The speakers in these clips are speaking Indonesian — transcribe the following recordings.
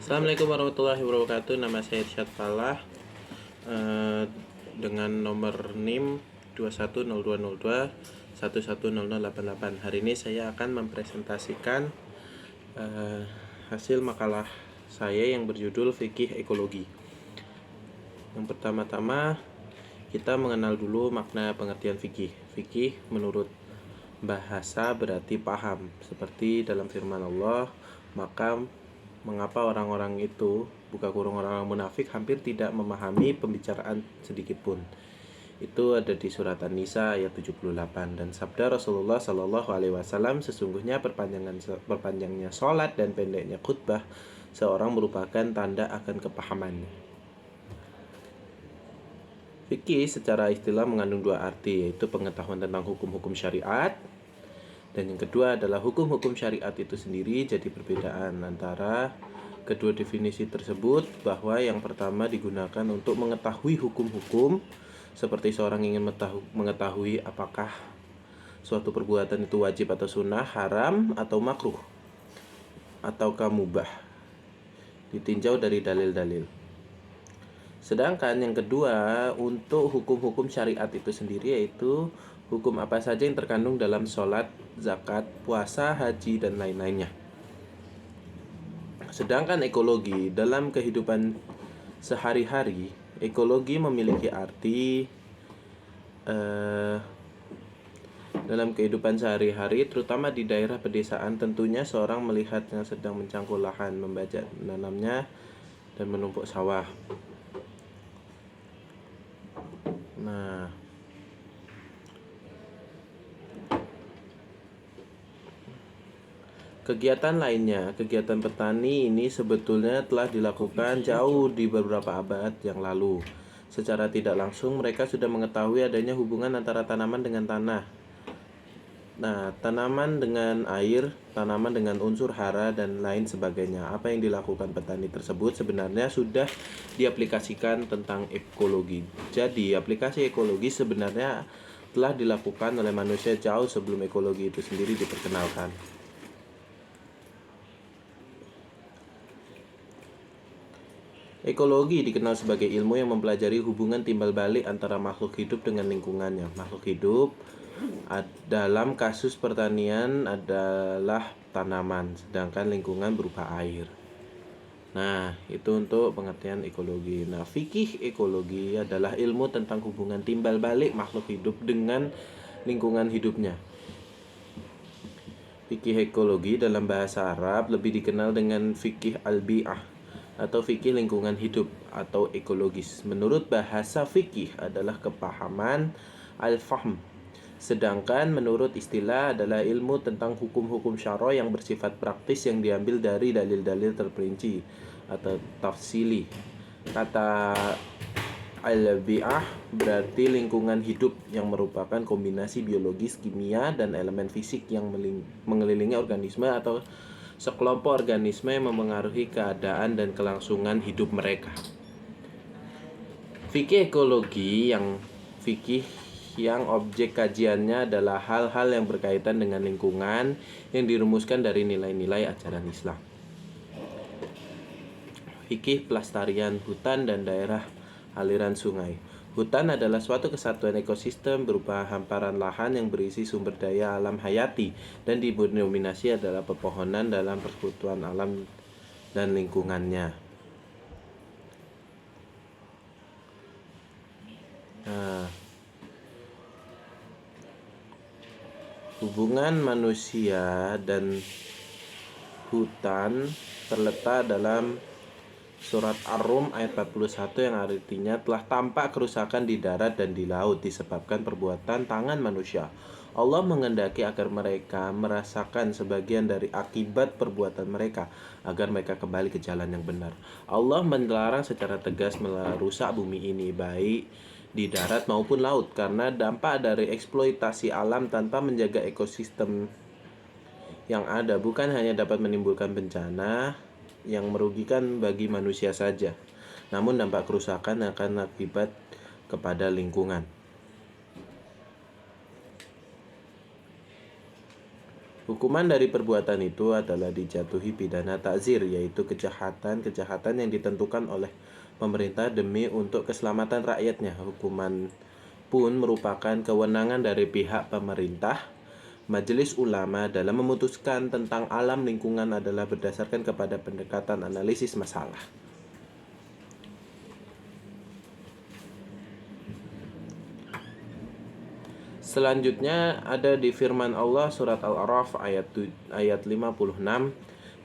Assalamualaikum warahmatullahi wabarakatuh. Nama saya Irsyad Falah, dengan nomor NIM 210202110088. Hari ini saya akan mempresentasikan hasil makalah saya yang berjudul Fikih Ekologi. Yang pertama-tama kita mengenal dulu makna pengertian fikih. Fikih menurut bahasa berarti paham, seperti dalam firman Allah, maka mengapa orang-orang itu, buka kurung orang-orang munafik, hampir tidak memahami pembicaraan sedikit pun. Itu ada di surat An-Nisa ayat 78. Dan sabda Rasulullah Shallallahu Alaihi Wasallam, sesungguhnya perpanjangnya sholat dan pendeknya khutbah seorang merupakan tanda akan kepahamannya. Fikih secara istilah mengandung dua arti, yaitu pengetahuan tentang hukum-hukum syariat, dan yang kedua adalah hukum-hukum syariat itu sendiri. Jadi perbedaan antara kedua definisi tersebut, bahwa yang pertama digunakan untuk mengetahui hukum-hukum, seperti seorang ingin mengetahui apakah suatu perbuatan itu wajib atau sunnah, haram atau makruh, ataukah mubah, ditinjau dari dalil-dalil. Sedangkan yang kedua untuk hukum-hukum syariat itu sendiri, yaitu hukum apa saja yang terkandung dalam sholat, zakat, puasa, haji, dan lain-lainnya. Sedangkan ekologi dalam kehidupan sehari-hari, ekologi memiliki arti dalam kehidupan sehari-hari, terutama di daerah pedesaan. Tentunya seorang melihat yang sedang mencangkul lahan, membajak menanamnya, dan menumpuk sawah. Nah, kegiatan lainnya, kegiatan petani ini sebetulnya telah dilakukan jauh di beberapa abad yang lalu. Secara tidak langsung mereka sudah mengetahui adanya hubungan antara tanaman dengan tanah. Nah, tanaman dengan air, tanaman dengan unsur hara, dan lain sebagainya. Apa yang dilakukan petani tersebut sebenarnya sudah diaplikasikan tentang ekologi. Jadi, aplikasi ekologi sebenarnya telah dilakukan oleh manusia jauh sebelum ekologi itu sendiri diperkenalkan. Ekologi dikenal sebagai ilmu yang mempelajari hubungan timbal balik antara makhluk hidup dengan lingkungannya. Makhluk hidup dalam kasus pertanian adalah tanaman, sedangkan lingkungan berupa air. Nah, itu untuk pengertian ekologi. Nah, fikih ekologi adalah ilmu tentang hubungan timbal balik makhluk hidup dengan lingkungan hidupnya. Fikih ekologi dalam bahasa Arab lebih dikenal dengan fikih al-bi'ah atau fikih lingkungan hidup atau ekologis. Menurut bahasa fikih adalah kepahaman al-fahm. Sedangkan menurut istilah adalah ilmu tentang hukum-hukum syara yang bersifat praktis yang diambil dari dalil-dalil terperinci atau tafsili. Kata al-bi'ah berarti lingkungan hidup yang merupakan kombinasi biologis, kimia, dan elemen fisik yang mengelilingi organisme atau sekelompok organisme yang memengaruhi keadaan dan kelangsungan hidup mereka. Fikih ekologi yang objek kajiannya adalah hal-hal yang berkaitan dengan lingkungan yang dirumuskan dari nilai-nilai ajaran Islam. Fikih pelestarian hutan dan daerah aliran sungai. Hutan adalah suatu kesatuan ekosistem berupa hamparan lahan yang berisi sumber daya alam hayati dan didominasi adalah pepohonan dalam persekutuan alam dan lingkungannya. Nah, hubungan manusia dan hutan terletak dalam surat Ar-Rum ayat 41 yang artinya telah tampak kerusakan di darat dan di laut disebabkan perbuatan tangan manusia. Allah menghendaki agar mereka merasakan sebagian dari akibat perbuatan mereka agar mereka kembali ke jalan yang benar. Allah melarang secara tegas merusak bumi ini baik di darat maupun laut karena dampak dari eksploitasi alam tanpa menjaga ekosistem yang ada bukan hanya dapat menimbulkan bencana yang merugikan bagi manusia saja, namun dampak kerusakan akan akibat kepada lingkungan. Hukuman dari perbuatan itu adalah dijatuhi pidana ta'zir, yaitu kejahatan yang ditentukan oleh pemerintah demi untuk keselamatan rakyatnya. Hukuman pun merupakan kewenangan dari pihak pemerintah. Majelis ulama dalam memutuskan tentang alam lingkungan adalah berdasarkan kepada pendekatan analisis masalah. Selanjutnya ada di firman Allah surat Al-A'raf ayat 56,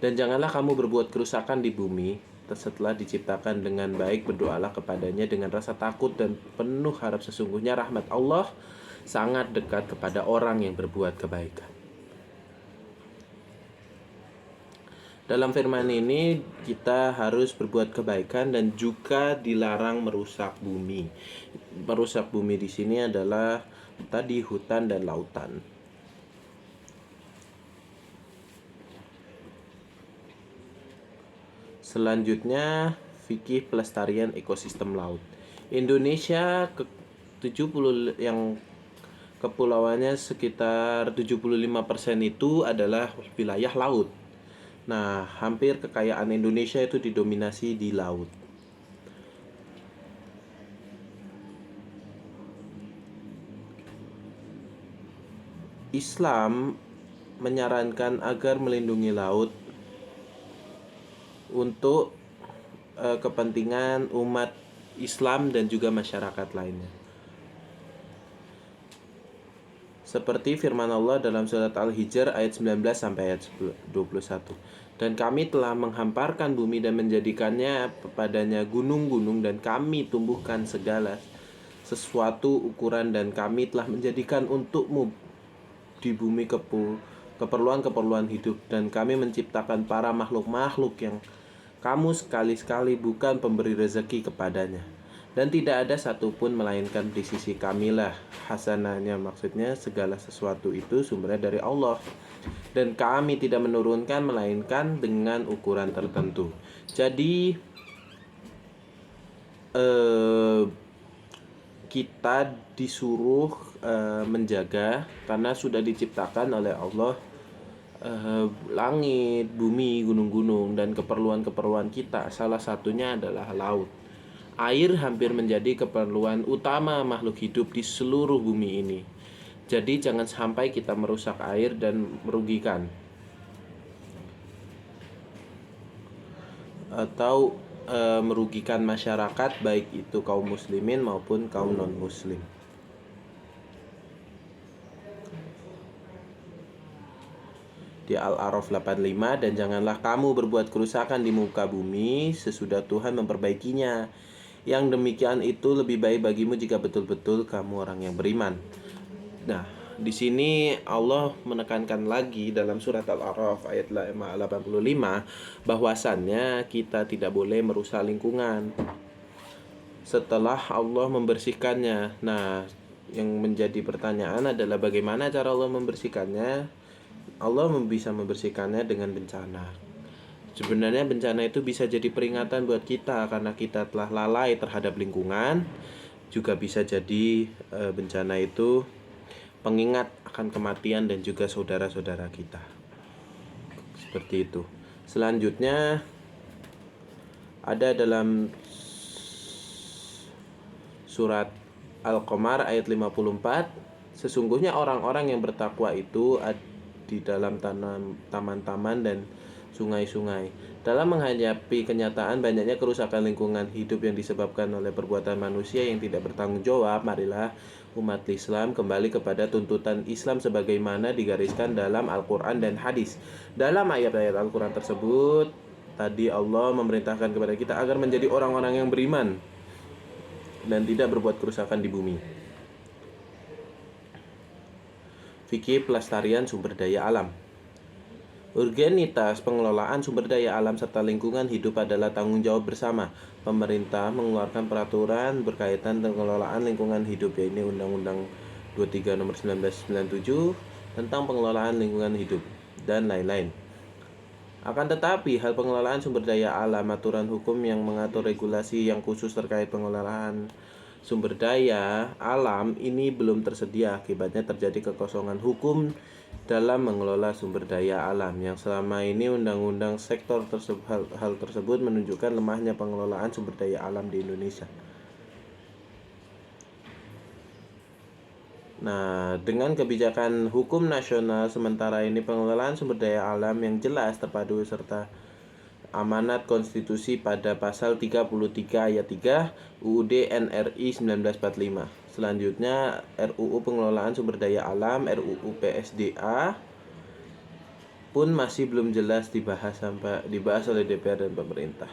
dan janganlah kamu berbuat kerusakan di bumi setelah diciptakan dengan baik, berdoalah kepadanya dengan rasa takut dan penuh harap, sesungguhnya rahmat Allah sangat dekat kepada orang yang berbuat kebaikan. Dalam firman ini kita harus berbuat kebaikan dan juga dilarang merusak bumi. Merusak bumi di sini adalah tadi hutan dan lautan. Selanjutnya fikih pelestarian ekosistem laut. Indonesia 70 yang kepulauannya sekitar 75% itu adalah wilayah laut. Nah, hampir kekayaan Indonesia itu didominasi di laut. Islam menyarankan agar melindungi laut untuk kepentingan umat Islam dan juga masyarakat lainnya. Seperti firman Allah dalam surat Al-Hijr ayat 19 sampai ayat 21. Dan kami telah menghamparkan bumi dan menjadikannya padanya gunung-gunung, dan kami tumbuhkan segala sesuatu ukuran, dan kami telah menjadikan untukmu di bumi keperluan-keperluan hidup, dan kami menciptakan para makhluk-makhluk yang kamu sekali-sekali bukan pemberi rezeki kepadanya, dan tidak ada satupun melainkan di sisi kamilah hasanahnya, maksudnya segala sesuatu itu sumbernya dari Allah, dan kami tidak menurunkan melainkan dengan ukuran tertentu. Jadi kita disuruh menjaga, karena sudah diciptakan oleh Allah langit, bumi, gunung-gunung, dan keperluan-keperluan kita. Salah satunya adalah laut. Air hampir menjadi keperluan utama makhluk hidup di seluruh bumi ini. Jadi jangan sampai kita merusak air dan merugikan atau merugikan masyarakat, baik itu kaum muslimin maupun kaum non-muslim. Di Al-A'raf 85, dan janganlah kamu berbuat kerusakan di muka bumi sesudah Tuhan memperbaikinya. Yang demikian itu lebih baik bagimu jika betul-betul kamu orang yang beriman. Nah, di sini Allah menekankan lagi dalam surat Al-A'raf ayat 85 bahwasannya kita tidak boleh merusak lingkungan setelah Allah membersihkannya. Nah, yang menjadi pertanyaan adalah bagaimana cara Allah membersihkannya? Allah bisa membersihkannya dengan bencana. Sebenarnya bencana itu bisa jadi peringatan buat kita karena kita telah lalai terhadap lingkungan. Juga bisa jadi bencana itu pengingat akan kematian dan juga saudara-saudara kita. Seperti itu. Selanjutnya ada dalam surat Al-Qamar ayat 54, sesungguhnya orang-orang yang bertakwa itu di dalam taman-taman dan sungai-sungai. Dalam menghadapi kenyataan banyaknya kerusakan lingkungan hidup yang disebabkan oleh perbuatan manusia yang tidak bertanggung jawab, marilah umat Islam kembali kepada tuntutan Islam sebagaimana digariskan dalam Al-Quran dan hadis. Dalam ayat-ayat Al-Quran tersebut, tadi Allah memerintahkan kepada kita agar menjadi orang-orang yang beriman dan tidak berbuat kerusakan di bumi. Fikih pelestarian sumber daya alam. Urgenitas pengelolaan sumber daya alam serta lingkungan hidup adalah tanggung jawab bersama. Pemerintah mengeluarkan peraturan berkaitan dengan pengelolaan lingkungan hidup, yaitu Undang-Undang 23 Nomor 1997 tentang pengelolaan lingkungan hidup dan lain-lain. Akan tetapi, hal pengelolaan sumber daya alam, aturan hukum yang mengatur regulasi yang khusus terkait pengelolaan sumber daya alam ini belum tersedia. Akibatnya terjadi kekosongan hukum dalam mengelola sumber daya alam, yang selama ini undang-undang sektor hal tersebut menunjukkan lemahnya pengelolaan sumber daya alam di Indonesia. Nah, dengan kebijakan hukum nasional sementara ini pengelolaan sumber daya alam yang jelas, terpadu, serta amanat konstitusi pada pasal 33 ayat 3 UUD NRI 1945. Selanjutnya RUU Pengelolaan Sumber Daya Alam, RUU PSDA pun masih belum jelas dibahas oleh DPR dan pemerintah.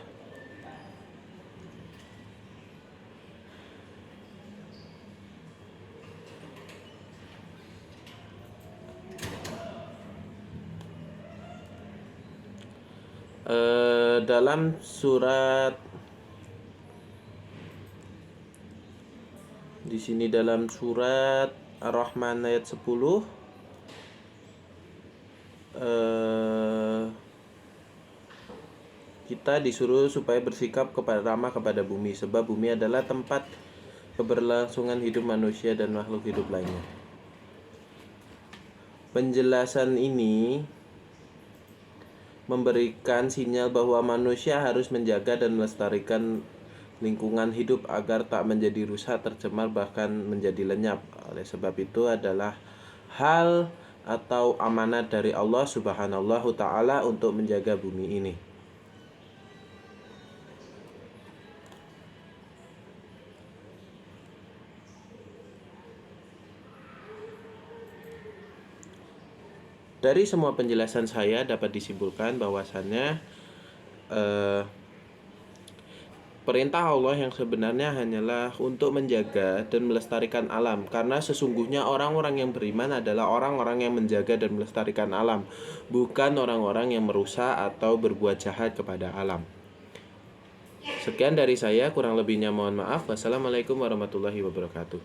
Dalam surat di sini dalam surat Ar-Rahman ayat 10 kita disuruh supaya bersikap ramah kepada bumi, sebab bumi adalah tempat keberlangsungan hidup manusia dan makhluk hidup lainnya. Penjelasan ini memberikan sinyal bahwa manusia harus menjaga dan melestarikan lingkungan hidup agar tak menjadi rusak, tercemar, bahkan menjadi lenyap. Oleh sebab itu adalah hal atau amanat dari Allah Subhanahu Ta'ala untuk menjaga bumi ini. Dari semua penjelasan saya dapat disimpulkan bahwasannya perintah Allah yang sebenarnya hanyalah untuk menjaga dan melestarikan alam, karena sesungguhnya orang-orang yang beriman adalah orang-orang yang menjaga dan melestarikan alam, bukan orang-orang yang merusak atau berbuat jahat kepada alam. Sekian dari saya, kurang lebihnya mohon maaf. Wassalamualaikum warahmatullahi wabarakatuh.